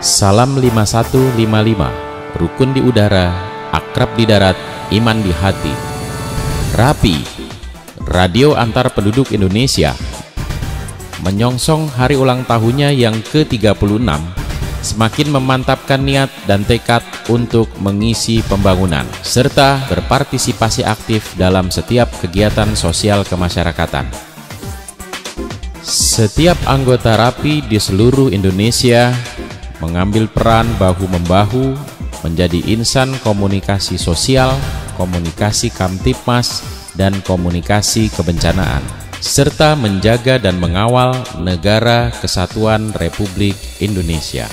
Salam 5155, rukun di udara, akrab di darat, iman di hati. RAPI, Radio Antar Penduduk Indonesia, menyongsong hari ulang tahunnya yang ke-36, semakin memantapkan niat dan tekad untuk mengisi pembangunan, serta berpartisipasi aktif dalam setiap kegiatan sosial kemasyarakatan. Setiap anggota RAPI di seluruh Indonesia mengambil peran bahu-membahu menjadi insan komunikasi sosial, komunikasi Kamtibmas, dan komunikasi kebencanaan, serta menjaga dan mengawal Negara Kesatuan Republik Indonesia.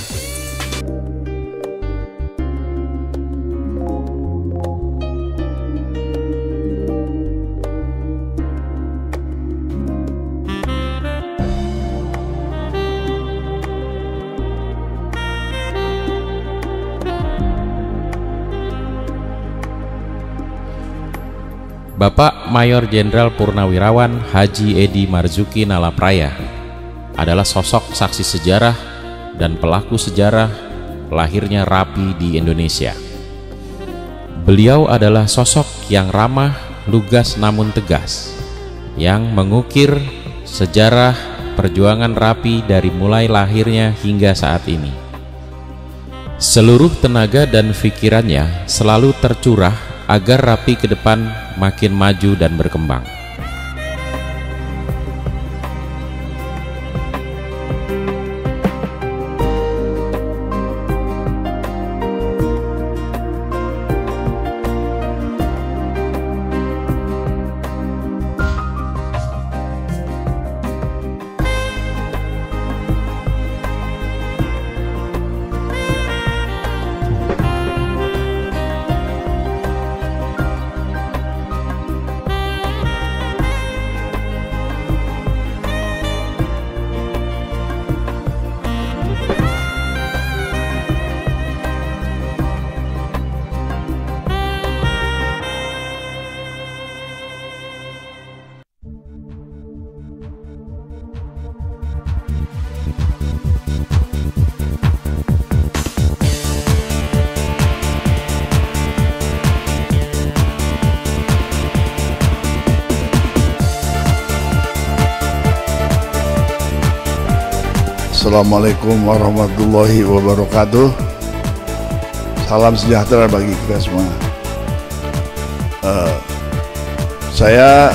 Bapak Mayor Jenderal Purnawirawan Haji Edi Marzuki Nalapraya adalah sosok saksi sejarah dan pelaku sejarah lahirnya RAPI di Indonesia. Beliau adalah sosok yang ramah, lugas namun tegas, yang mengukir sejarah perjuangan RAPI dari mulai lahirnya hingga saat ini. Seluruh tenaga dan pikirannya selalu tercurah agar RAPI ke depan makin maju dan berkembang. Assalamualaikum warahmatullahi wabarakatuh. Salam sejahtera bagi kita semua. Saya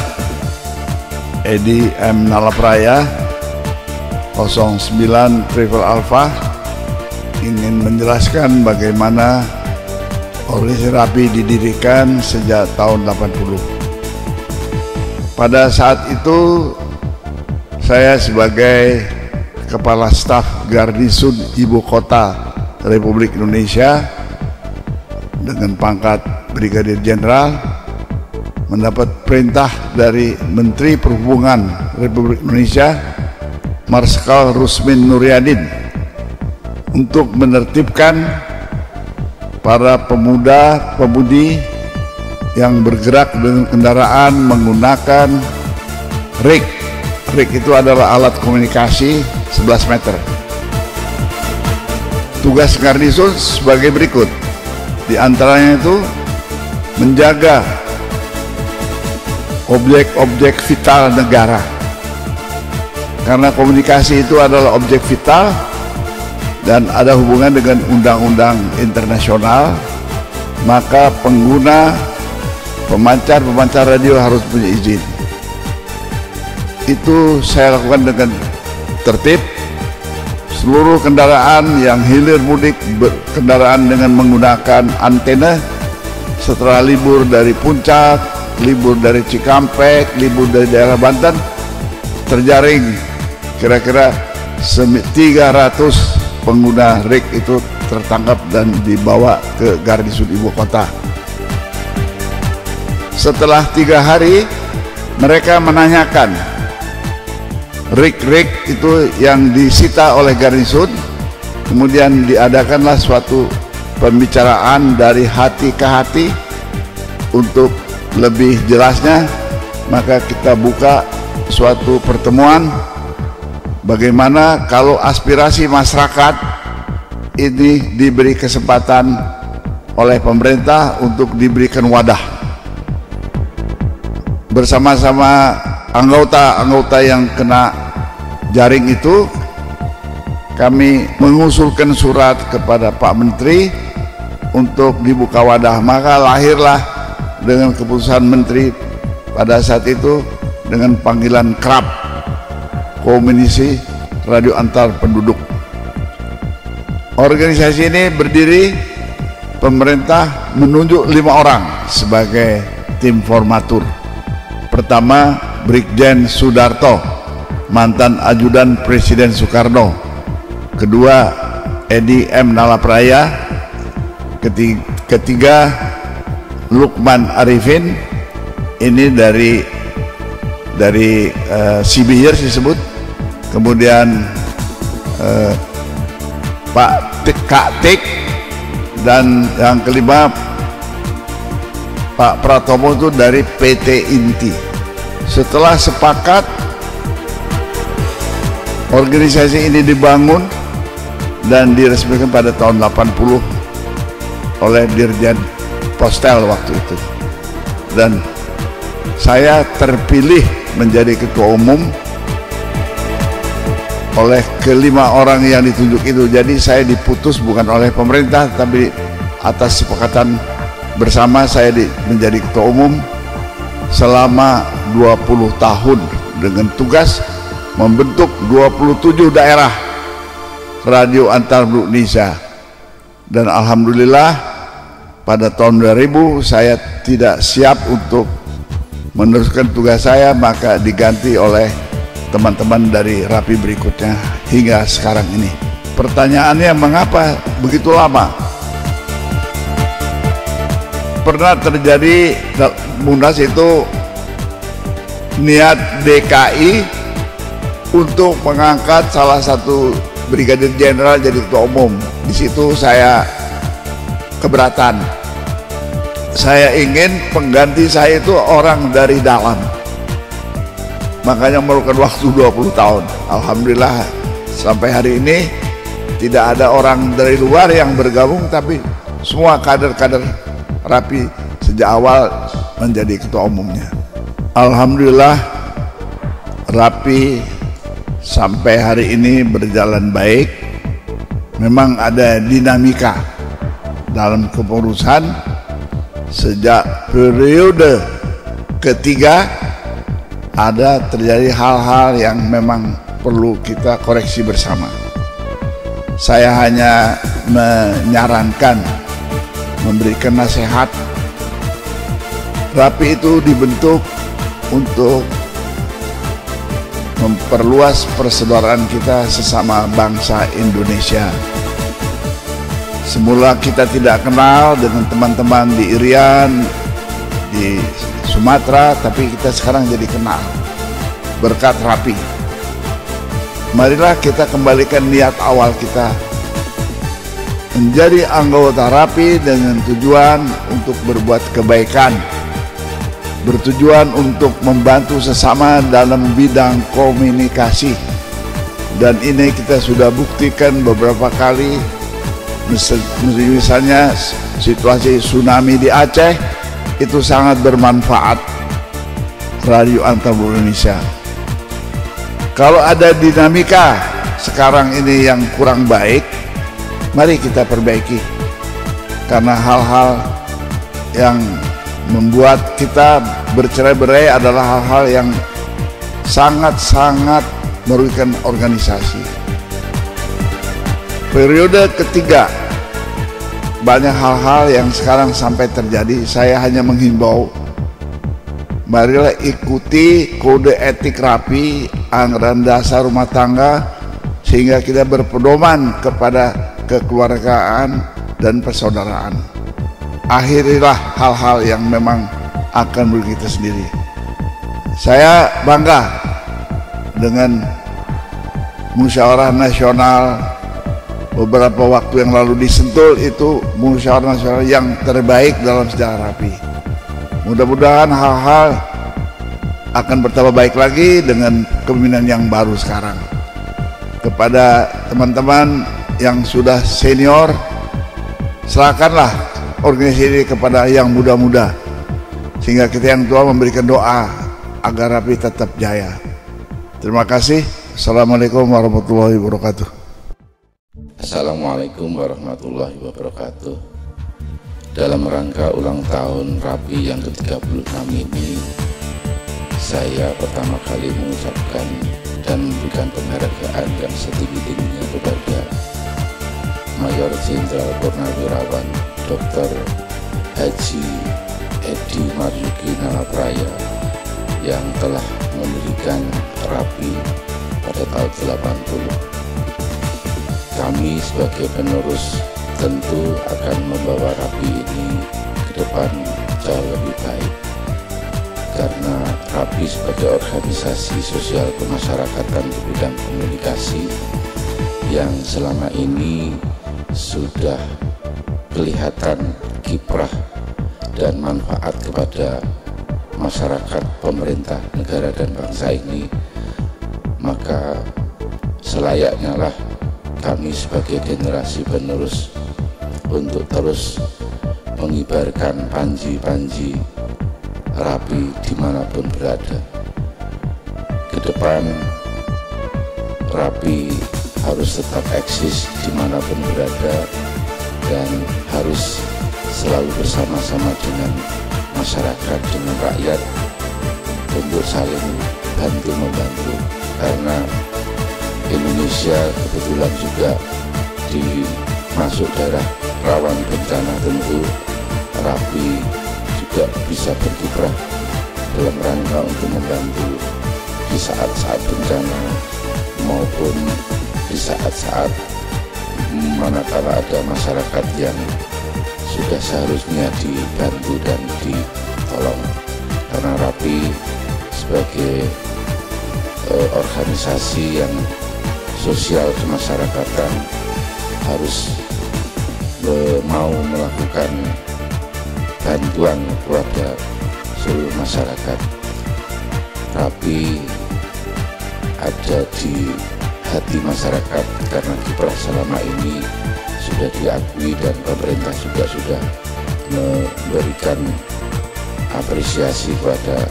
Edi M. Nalapraya 09 Triple Alpha ingin menjelaskan bagaimana organisasi RAPI didirikan sejak tahun 80. Pada saat itu saya sebagai Kepala Staf Garnisun Ibu Kota Republik Indonesia dengan pangkat Brigadir Jenderal mendapat perintah dari Menteri Perhubungan Republik Indonesia Marskal Rusmin Nuryadin untuk menertibkan para pemuda-pemudi yang bergerak dengan kendaraan menggunakan RIK. RIK itu adalah alat komunikasi 11 meter. Tugas garnisun sebagai berikut. Di antaranya itu menjaga objek-objek vital negara. Karena komunikasi itu adalah objek vital dan ada hubungan dengan undang-undang internasional, maka pengguna pemancar radio harus punya izin. Itu saya lakukan dengan tertib. Seluruh kendaraan yang hilir mudik berkendaraan dengan menggunakan antena setelah libur dari Puncak, libur dari Cikampek, libur dari daerah Banten, terjaring kira-kira 300 pengguna RIK itu tertangkap dan dibawa ke Garnisun Ibu Kota. Setelah 3 hari mereka menanyakan RIK itu yang disita oleh garnisun, kemudian diadakanlah suatu pembicaraan dari hati ke hati. Untuk lebih jelasnya, maka kita buka suatu pertemuan bagaimana kalau aspirasi masyarakat ini diberi kesempatan oleh pemerintah untuk diberikan wadah bersama-sama anggota-anggota yang kena jaring itu. Kami mengusulkan surat kepada Pak Menteri untuk dibuka wadah, maka lahirlah dengan keputusan Menteri pada saat itu dengan panggilan KRAP, Komisi Radio Antar Penduduk. Organisasi ini berdiri, pemerintah menunjuk 5 orang sebagai tim formatur. Pertama, Brigjen Sudarto, mantan ajudan Presiden Soekarno. Kedua, Edi M. Nalapraya. Ketiga, Lukman Arifin, ini dari Sibihir disebut. Kemudian Pak Kak Tik, dan yang kelima Pak Pratomo itu dari PT Inti. Setelah sepakat, organisasi ini dibangun dan diresmikan pada tahun 80 oleh Dirjen Postel waktu itu, dan saya terpilih menjadi ketua umum oleh kelima orang yang ditunjuk itu. Jadi saya diputus bukan oleh pemerintah, tapi atas kesepakatan bersama saya menjadi ketua umum selama 20 tahun dengan tugas membentuk 27 daerah Radio Antar Penduduk Indonesia. Dan alhamdulillah pada tahun 2000 saya tidak siap untuk meneruskan tugas saya, maka diganti oleh teman-teman dari RAPI berikutnya hingga sekarang ini. Pertanyaannya, mengapa begitu lama? Pernah terjadi Munas itu niat DKI untuk mengangkat salah satu Brigadir Jenderal jadi ketua umum. Di situ saya keberatan. Saya ingin pengganti saya itu orang dari dalam. Makanya memerlukan waktu 20 tahun. Alhamdulillah sampai hari ini tidak ada orang dari luar yang bergabung, tapi semua kader-kader RAPI sejak awal menjadi ketua umumnya. Alhamdulillah RAPI sampai hari ini berjalan baik. Memang ada dinamika dalam kepengurusan. Sejak periode ketiga ada terjadi hal-hal yang memang perlu kita koreksi bersama. Saya hanya menyarankan, memberikan nasihat. RAPI itu dibentuk untuk memperluas persaudaraan kita sesama bangsa Indonesia. Semula kita tidak kenal dengan teman-teman di Irian, di Sumatera, tapi kita sekarang jadi kenal berkat RAPI. Marilah kita kembalikan niat awal kita menjadi anggota RAPI dengan tujuan untuk berbuat kebaikan, bertujuan untuk membantu sesama dalam bidang komunikasi. Dan ini kita sudah buktikan beberapa kali. Misalnya situasi tsunami di Aceh, itu sangat bermanfaat Radio Antar Penduduk Indonesia. Kalau ada dinamika sekarang ini yang kurang baik, mari kita perbaiki. Karena hal-hal yang membuat kita bercerai-berai adalah hal-hal yang sangat-sangat merugikan organisasi. Periode ketiga, banyak hal-hal yang sekarang sampai terjadi. Saya hanya menghimbau, marilah ikuti kode etik RAPI, anggaran dasar rumah tangga, sehingga kita berpedoman kepada kekeluargaan dan persaudaraan. Akhirilah hal-hal yang memang akan merugikan kita sendiri. Saya bangga dengan musyawarah nasional beberapa waktu yang lalu di Sentul. Itu musyawarah nasional yang terbaik dalam sejarah RAPI. Mudah-mudahan hal-hal akan bertambah baik lagi dengan kepemimpinan yang baru sekarang. Kepada teman-teman yang sudah senior, serahkanlah organisasi ini kepada yang muda-muda, sehingga kita yang tua memberikan doa agar Rapi tetap jaya. Terima kasih. Assalamualaikum warahmatullahi wabarakatuh. Assalamualaikum warahmatullahi wabarakatuh. Dalam rangka ulang tahun Rapi yang ke-36 ini, saya pertama kali mengucapkan dan memberikan penghargaan yang setinggi-tingginya kepada Mayor Jenderal Purnawirawan Dr. Haji Edi Marzuki Nalapraya yang telah mendirikan Rapi pada tahun 80. Kami sebagai penerus tentu akan membawa Rapi ini ke depan jauh lebih baik, karena Rapi sebagai organisasi sosial kemasyarakatan di bidang komunikasi yang selama ini sudah kelihatan kiprah dan manfaat kepada masyarakat, pemerintah, negara dan bangsa ini, maka selayaknya lah kami sebagai generasi penerus untuk terus mengibarkan panji-panji Rapi dimanapun berada. Ke depan Rapi harus tetap eksis dimanapun berada dan harus selalu bersama-sama dengan masyarakat, dengan rakyat untuk saling bantu-membantu, karena Indonesia kebetulan juga masuk daerah rawan bencana. Tentu Rapi juga bisa berkiprah dalam rangka untuk membantu di saat-saat bencana maupun di saat-saat manakala ada masyarakat yang sudah seharusnya dibantu dan ditolong. Karena Rapi sebagai organisasi yang sosial kemasyarakatan harus mau melakukan bantuan kepada seluruh masyarakat. Rapi ada di hati masyarakat karena kiprah selama ini sudah diakui dan pemerintah juga sudah memberikan apresiasi kepada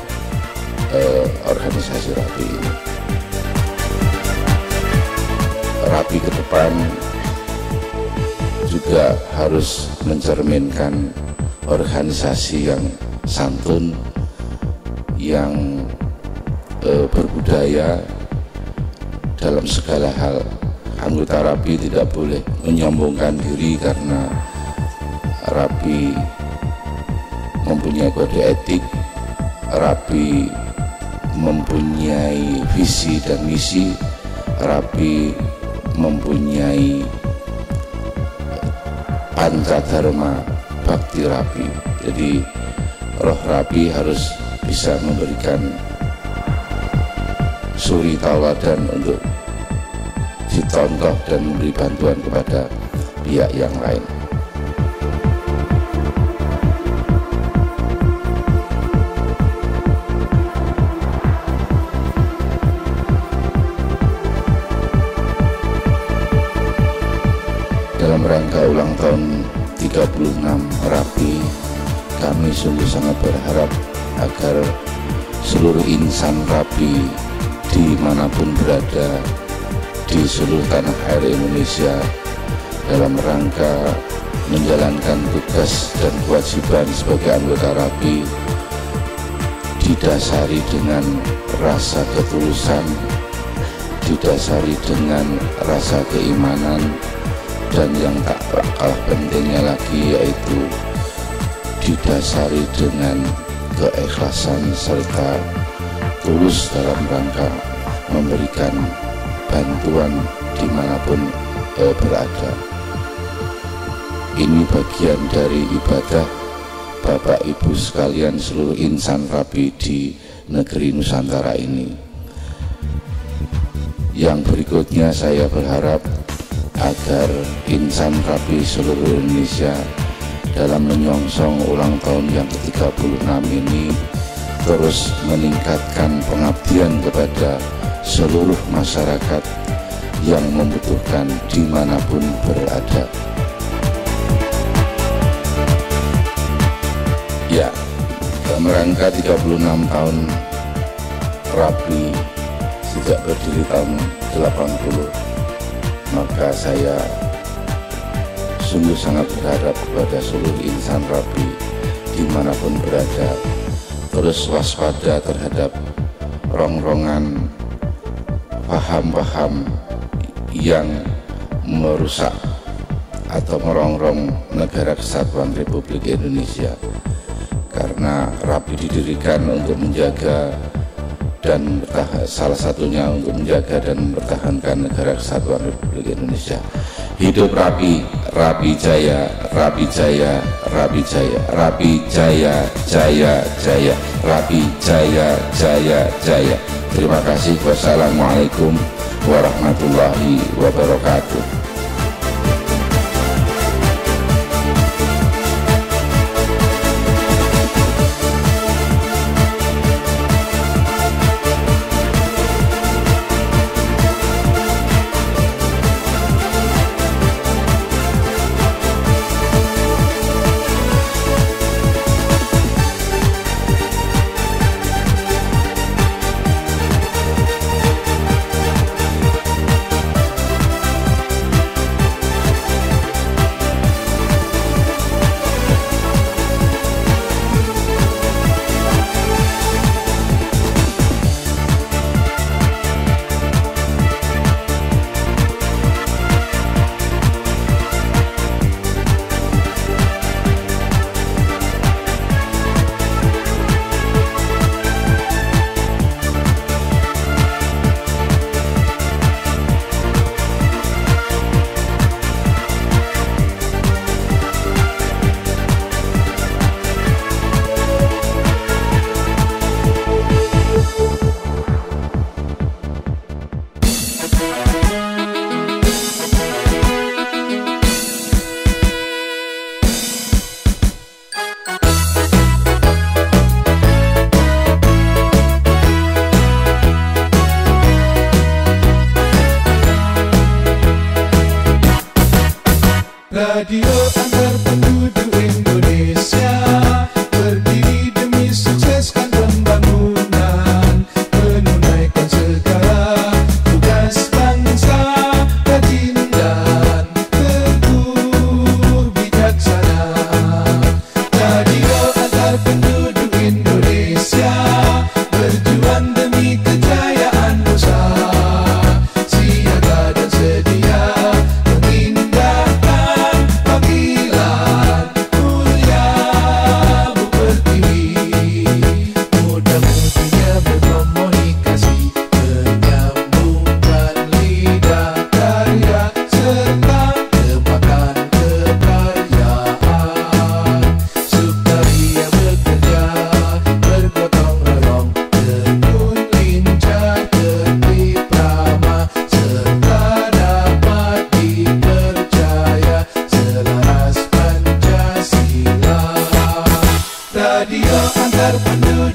organisasi Rapi ini. Rapi ke depan juga harus mencerminkan organisasi yang santun, yang berbudaya dalam segala hal. Anggota Rapi tidak boleh menyombongkan diri karena Rapi mempunyai kode etik, Rapi mempunyai visi dan misi, Rapi mempunyai pancadharma bakti Rapi. Jadi roh Rapi harus bisa memberikan suri tauladan untuk dicontoh dan memberi bantuan kepada pihak yang lain. Dalam rangka ulang tahun 36 Rapi, kami sungguh sangat berharap agar seluruh insan Rapi dimanapun berada di seluruh tanah air Indonesia dalam rangka menjalankan tugas dan kewajiban sebagai anggota Rapi didasari dengan rasa ketulusan, didasari dengan rasa keimanan, dan yang tak kalah pentingnya lagi yaitu didasari dengan keikhlasan serta tulus dalam rangka memberikan bantuan dimanapun berada. Ini bagian dari ibadah Bapak Ibu sekalian seluruh insan Rapi di negeri Nusantara ini. Yang berikutnya saya berharap agar insan Rapi seluruh Indonesia dalam menyongsong ulang tahun yang ke-36 ini terus meningkatkan pengabdian kepada seluruh masyarakat yang membutuhkan dimanapun berada. Ya, dalam rangka 36 tahun RAPI sejak berdiri tahun 80, maka saya sungguh sangat berharap kepada seluruh insan RAPI dimanapun berada, terus waspada terhadap rongrongan paham-paham yang merusak atau merongrong negara kesatuan Republik Indonesia. Karena RAPI didirikan untuk menjaga dan salah satunya untuk menjaga dan mempertahankan negara kesatuan Republik Indonesia. Hidup RAPI, RAPI Jaya, RAPI Jaya, RAPI Jaya, RAPI Jaya, Jaya, Jaya, RAPI Jaya, Jaya, Jaya. Terima kasih. Wassalamualaikum warahmatullahi wabarakatuh. Radio antar penduduk Indonesia, berdiri demi sukseskan pembangunan, menunaikan segala tugas bangsa, rajin dan teguh bijaksana. Radio antar penduduk Indonesia, berjuang demi kejayaan nusa, siaga dan sedia Radio antar penduduk